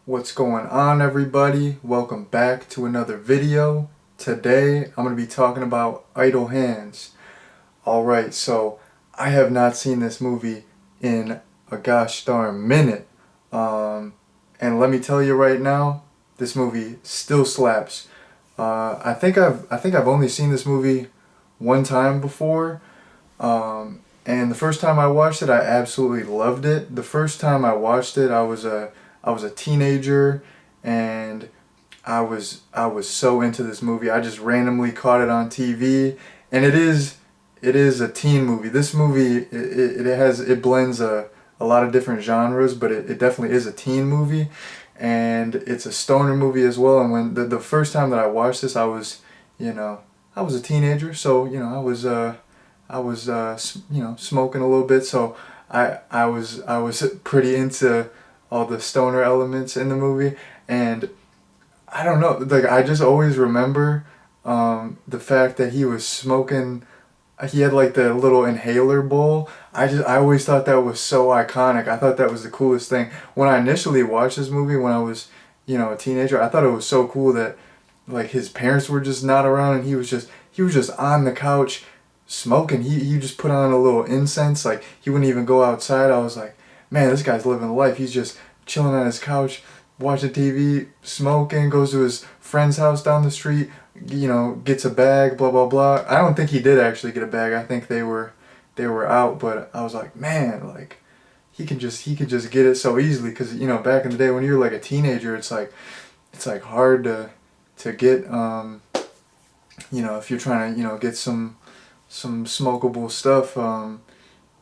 What's going on, everybody? Welcome back to another video. Today I'm going to be talking about Idle Hands. Alright, so I have not seen this movie in a gosh darn minute. And let me tell you right now, this movie still slaps. I think I've only seen this movie one time before. And the first time I watched it, I absolutely loved it. The first time I watched it, I was a teenager, and I was so into this movie. I just randomly caught it on TV, and it is a teen movie. This movie it blends a lot of different genres, but it definitely is a teen movie, and it's a stoner movie as well. And when the first time that I watched this, you know, I was a teenager, so I was smoking a little bit, so I was pretty into all the stoner elements in the movie. And I don't know, like I just always remember the fact that he was smoking. He had like the little inhaler bowl. I always thought that was so iconic. I thought that was the coolest thing. When I initially watched this movie when I was, a teenager, I thought it was so cool that like his parents were just not around, and he was just on the couch smoking. He just put on a little incense, like he wouldn't even go outside. I was like, man, this guy's living the life. He's just chilling on his couch, watching TV, smoking, goes to his friend's house down the street, gets a bag, blah blah blah. I don't think he did actually get a bag. I think they were out, but I was like, man, like he could just get it so easily, because back in the day when you're like a teenager, it's like hard to get if you're trying to get some smokable stuff.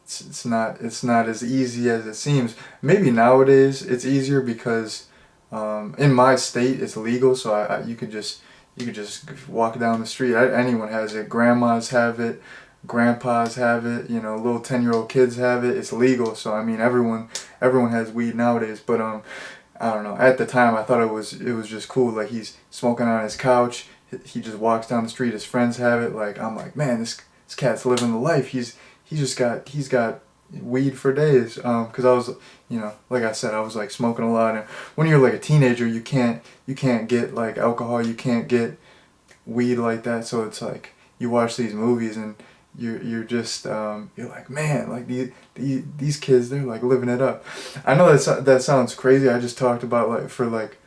It's not as easy as it seems. Maybe nowadays it's easier because in my state it's legal, so you could just walk down the street. Anyone has it. Grandmas have it, grandpas have it. Little 10-year-old kids have it. It's legal, so I mean everyone has weed nowadays. But I don't know. At the time, I thought it was just cool. Like he's smoking on his couch. He just walks down the street. His friends have it. Like I'm like, man, this cat's living the life. He's got weed for days. Because I was, like I said, I was like smoking a lot. And when you're like a teenager, you can't get like alcohol. You can't get weed like that. So it's like you watch these movies and you're just you're like, man, like these kids, they're like living it up. I know that sounds crazy. I just talked about like for like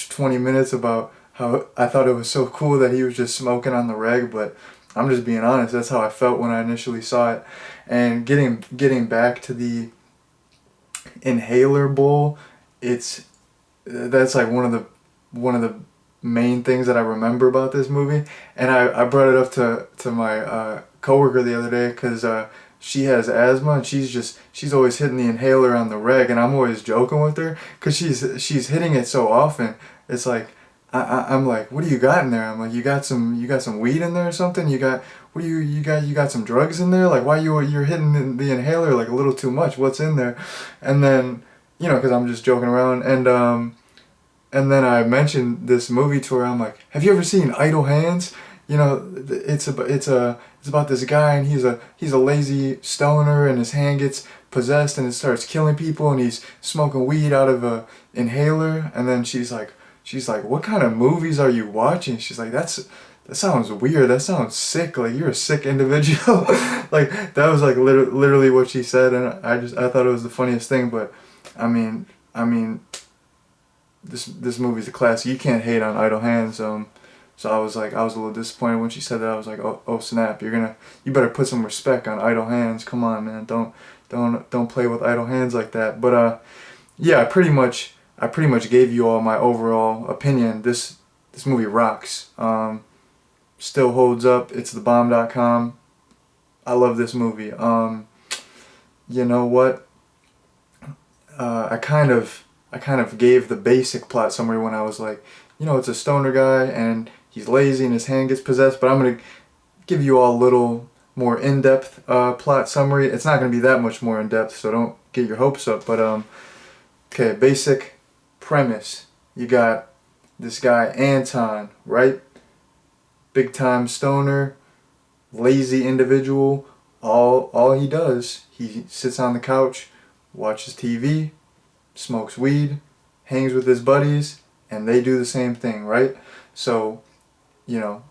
20 minutes about how I thought it was so cool that he was just smoking on the reg, but I'm just being honest. That's how I felt when I initially saw it. And getting back to the inhaler bowl, it's that's like one of the main things that I remember about this movie. And I brought it up to my coworker the other day, because she has asthma, and she's always hitting the inhaler on the reg, and I'm always joking with her because she's hitting it so often. It's like I'm like, what do you got in there? I'm like, you got some weed in there or something? What do you got some drugs in there? Like, why you're hitting the inhaler like a little too much? What's in there? And then because I'm just joking around. And then I mentioned this movie to her. I'm like, have you ever seen Idle Hands? It's about this guy, and he's a lazy stoner, and his hand gets possessed and it starts killing people, and he's smoking weed out of a inhaler. And then she's like, what kind of movies are you watching? She's like, that sounds weird. That sounds sick. Like, you're a sick individual. Like, that was like literally what she said, and I thought it was the funniest thing. But I mean, this movie's a classic. You can't hate on Idle Hands. So I was a little disappointed when she said that. I was like, oh snap! You better put some respect on Idle Hands. Come on, man. Don't play with Idle Hands like that. But yeah, I pretty much gave you all my overall opinion. This movie rocks. Still holds up. It's thebomb.com. I love this movie. You know what? I kind of gave the basic plot summary when I was like, it's a stoner guy and he's lazy and his hand gets possessed. But I'm gonna give you all a little more in-depth plot summary. It's not gonna be that much more in-depth, so don't get your hopes up. But okay, basic premise. You got this guy Anton, right? Big time stoner, lazy individual. All he does, he sits on the couch, watches TV, smokes weed, hangs with his buddies, and they do the same thing, right? So, you know,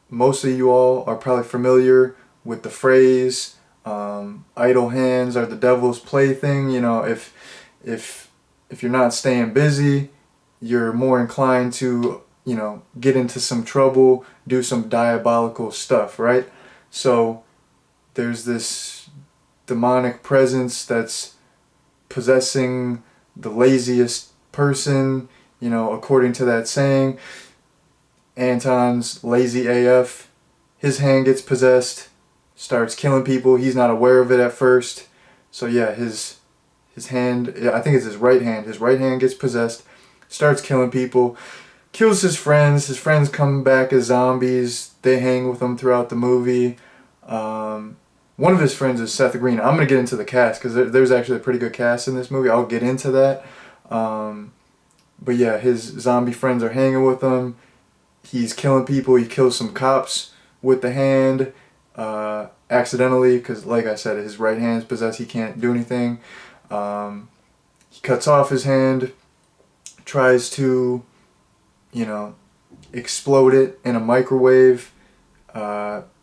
most of you all are probably familiar with the phrase, idle hands are the devil's plaything. You know, if you're not staying busy, you're more inclined to, you know, get into some trouble, do some diabolical stuff, right? So there's this demonic presence that's possessing the laziest person, you know, according to that saying. Anton's lazy AF. His hand gets possessed, starts killing people. He's not aware of it at first. So yeah, his hand, I think it's his right hand. His right hand gets possessed, starts killing people, kills his friends. His friends come back as zombies. They hang with him throughout the movie. One of his friends is Seth Green. I'm going to get into the cast because there's actually a pretty good cast in this movie. I'll get into that. But yeah, his zombie friends are hanging with him. He's killing people. He kills some cops with the hand accidentally because, like I said, his right hand's possessed. He can't do anything. He cuts off his hand, tries to, you know, explode it in a microwave.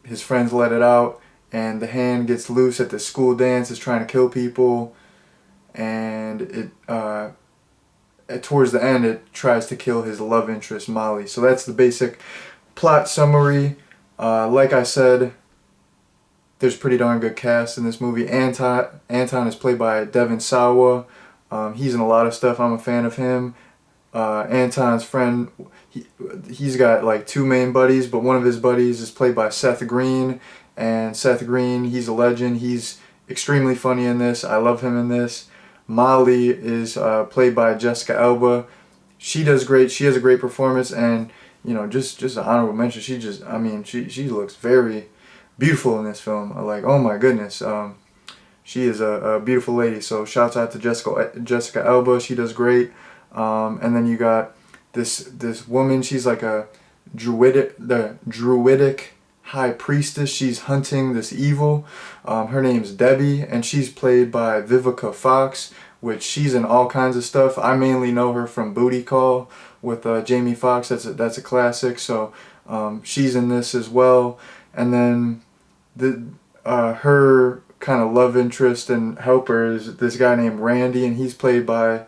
His friends let it out, and the hand gets loose at the school dance. Is trying to kill people, and towards the end, it tries to kill his love interest, Molly. So that's the basic plot summary. Like I said, there's pretty darn good cast in this movie. Anton is played by Devon Sawa. He's in a lot of stuff. I'm a fan of him. Anton's friend, he's got like two main buddies, but one of his buddies is played by Seth Green. And Seth Green, he's a legend. He's extremely funny in this. I love him in this. Molly is played by Jessica Alba. She does great. She has a great performance, and you know, just an honorable mention. She looks very beautiful in this film. Like, oh my goodness, she is a beautiful lady. So shouts out to Jessica Alba. She does great. And then you got this woman. She's like the druidic high priestess. She's hunting this evil. Her name's Debbie, and she's played by Vivica Fox, which she's in all kinds of stuff. I mainly know her from Booty Call with Jamie Foxx. That's a classic. So she's in this as well. And then her kind of love interest and helper is this guy named Randy, and he's played by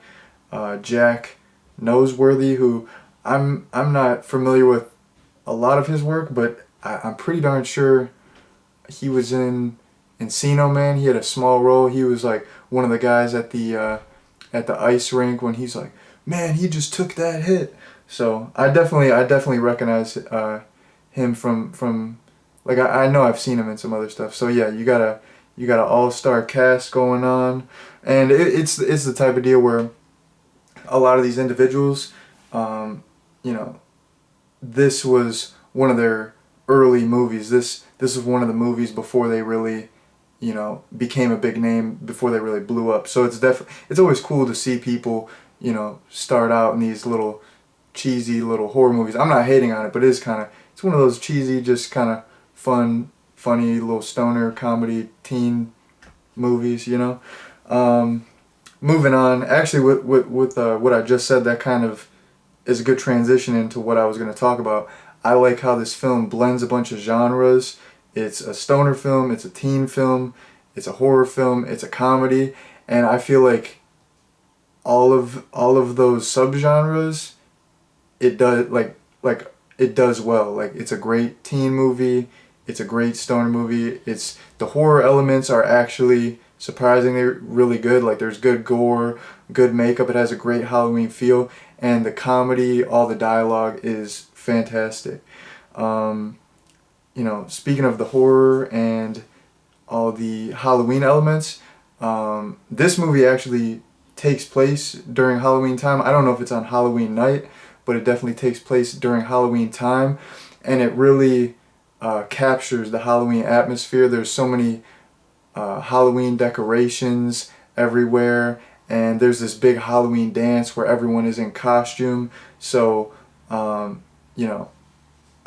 Jack Noseworthy, who I'm not familiar with a lot of his work, but I'm pretty darn sure he was in Encino Man. He had a small role. He was like one of the guys at the ice rink when he's like, man, he just took that hit. So I definitely recognize him from like I know I've seen him in some other stuff. So yeah, you got an all-star cast going on, and it's the type of deal where a lot of these individuals, you know, this was one of their early movies. This is one of the movies before they really, you know, became a big name, before they really blew up. So it's always cool to see people, you know, start out in these little cheesy little horror movies. I'm not hating on it, but it's one of those cheesy, just kind of fun, funny little stoner comedy teen movies, you know. Moving on, actually with what I just said, that kind of is a good transition into what I was going to talk about. I like how this film blends a bunch of genres. It's a stoner film, it's a teen film, it's a horror film, it's a comedy, and I feel like all of those subgenres, it does like it does well. Like, it's a great teen movie, it's a great stoner movie. It's the horror elements are actually surprisingly really good. Like, there's good gore, good makeup. It has a great Halloween feel, and the comedy, all the dialogue is fantastic. You know, speaking of the horror and all the Halloween elements, this movie actually takes place during Halloween time. I don't know if it's on Halloween night, but it definitely takes place during Halloween time, and it really captures the Halloween atmosphere. There's so many Halloween decorations everywhere, and there's this big Halloween dance where everyone is in costume. So you know,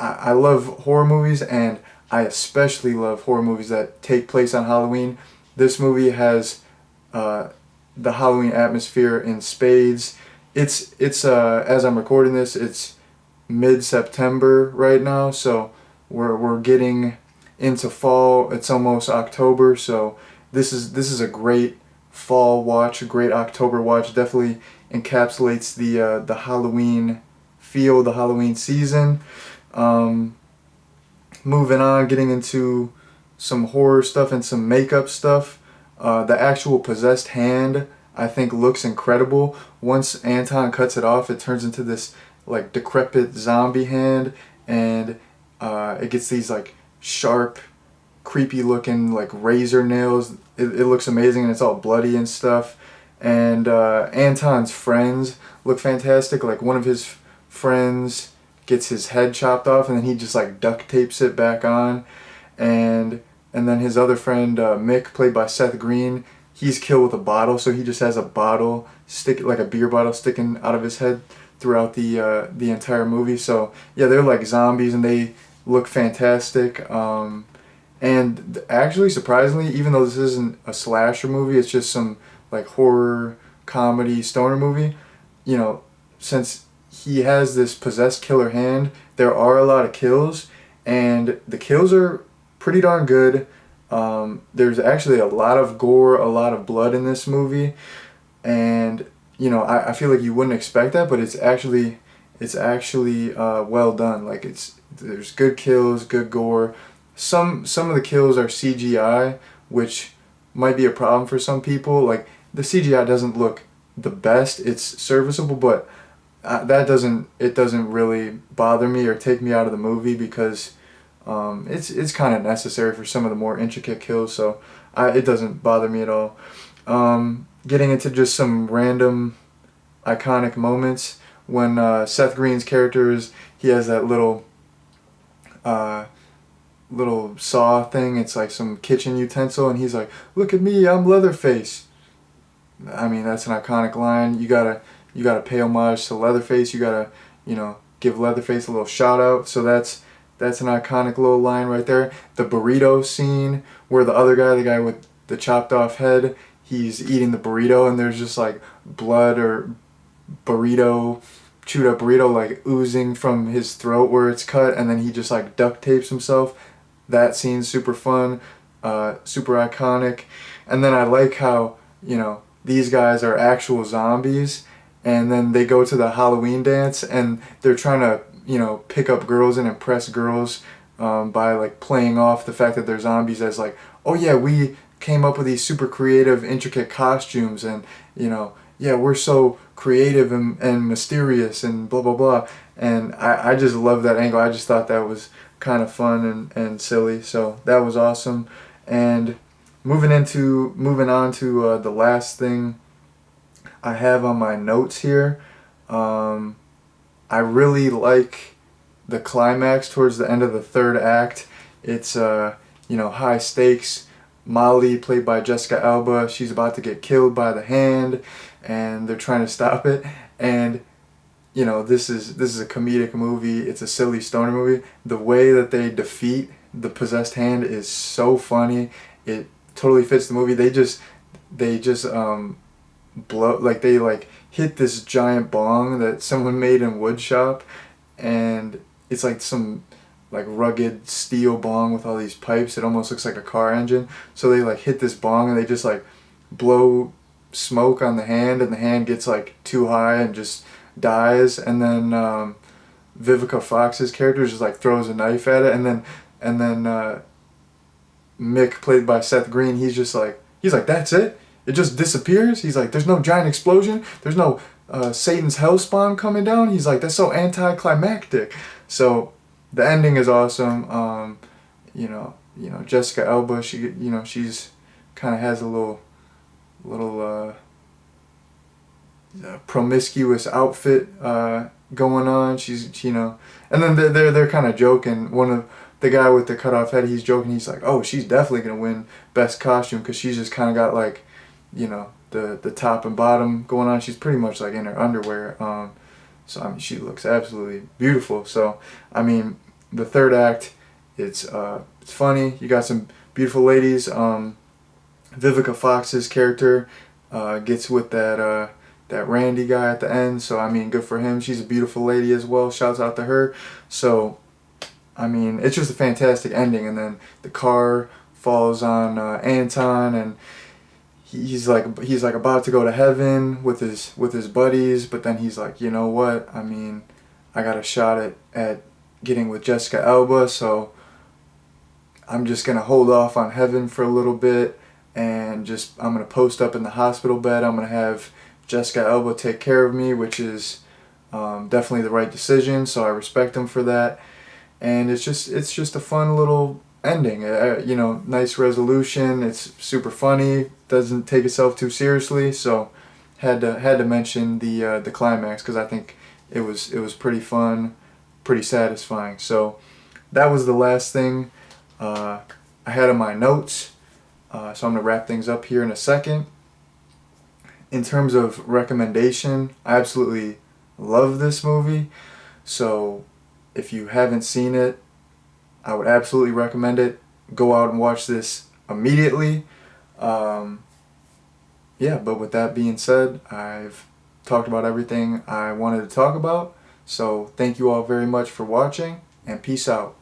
I love horror movies, and I especially love horror movies that take place on Halloween. This movie has the Halloween atmosphere in spades. it's as I'm recording this, it's mid-September right now, so we're getting into fall. It's almost October, so this is a great fall watch, a great October watch. Definitely encapsulates the Halloween feel, the Halloween season. Um, Moving on, getting into some horror stuff and some makeup stuff. The actual possessed hand, I think, looks incredible. Once Anton cuts it off, it turns into this like decrepit zombie hand, and it gets these like sharp, creepy looking like razor nails. It looks amazing, and it's all bloody and stuff. And Anton's friends look fantastic. Like one of his friends gets his head chopped off, and then he just like duct tapes it back on. And then his other friend Mick, played by Seth Green, he's killed with a bottle, so he just has a bottle stick, like a beer bottle, sticking out of his head throughout the entire movie. So yeah, they're like zombies, and they look fantastic. And actually, surprisingly, even though this isn't a slasher movie, it's just some like horror comedy stoner movie. You know, since he has this possessed killer hand, there are a lot of kills, and the kills are pretty darn good. There's actually a lot of gore, a lot of blood in this movie, and you know, I feel like you wouldn't expect that, but it's actually well done. Like there's good kills, good gore. Some of the kills are CGI, which might be a problem for some people. Like the CGI doesn't look the best. It's serviceable, but it doesn't really bother me or take me out of the movie, because it's kind of necessary for some of the more intricate kills. So it doesn't bother me at all. Getting into just some random iconic moments when Seth Green's he has that uh, little saw thing. It's like some kitchen utensil, and he's like, "Look at me, I'm Leatherface." I mean, that's an iconic line. You gotta pay homage to Leatherface. You gotta, give Leatherface a little shout out. So that's an iconic little line right there. The burrito scene where the other guy, the guy with the chopped off head, he's eating the burrito, and there's just like blood or burrito, chewed up burrito, like oozing from his throat where it's cut, and then he just like duct tapes himself. That scene's super fun, super iconic. And then I like how, these guys are actual zombies, and then they go to the Halloween dance, and they're trying to, pick up girls and impress girls by like playing off the fact that they're zombies as like, oh yeah, we came up with these super creative, intricate costumes, and yeah, we're so creative and mysterious and blah blah blah. And I just love that angle. I just thought that was kind of fun and silly. So that was awesome. And moving on to the last thing I have on my notes here. I really like the climax towards the end of the third act. It's high stakes. Molly, played by Jessica Alba, she's about to get killed by the hand, and they're trying to stop it. And this is a comedic movie. It's a silly stoner movie. The way that they defeat the possessed hand is so funny. It totally fits the movie. They just blow, like they like hit this giant bong that someone made in wood shop, and it's like some like rugged steel bong with all these pipes. It almost looks like a car engine. So they like hit this bong, and they just like blow smoke on the hand, and the hand gets like too high and just dies. And then Vivica Fox's character just like throws a knife at it, and then Mick, played by Seth Green, he's like, that's it? It just disappears? He's like, there's no giant explosion? There's no Satan's hellspawn coming down? He's like, that's so anticlimactic. So the ending is awesome. Jessica Alba, she's kind of has a little promiscuous outfit going on. And then they're kind of joking. One of the guy with the cut off head, he's joking. He's like, oh, she's definitely gonna win best costume, because she's just kind of got like, the top and bottom going on. She's pretty much like in her underwear. So I mean, she looks absolutely beautiful. So I mean, the third act, it's funny. You got some beautiful ladies. Vivica Fox's character gets with that that Randy guy at the end. So I mean, good for him. She's a beautiful lady as well. Shouts out to her. So I mean, it's just a fantastic ending. And then the car falls on Anton, and he's like about to go to heaven with his buddies, but then he's like, you know what? I mean, I got a shot at getting with Jessica Alba, so I'm just gonna hold off on heaven for a little bit, and just I'm gonna post up in the hospital bed. I'm gonna have Jessica Alba take care of me, which is definitely the right decision. So I respect him for that, and it's just a fun little ending. You know, nice resolution. It's super funny. Doesn't take itself too seriously. So had to mention the climax because I think it was pretty fun, pretty satisfying. So that was the last thing I had in my notes. So I'm gonna wrap things up here in a second. In terms of recommendation, I absolutely love this movie. So if you haven't seen it, I would absolutely recommend it. Go out and watch this immediately. Yeah, but with that being said, I've talked about everything I wanted to talk about. So thank you all very much for watching, and peace out.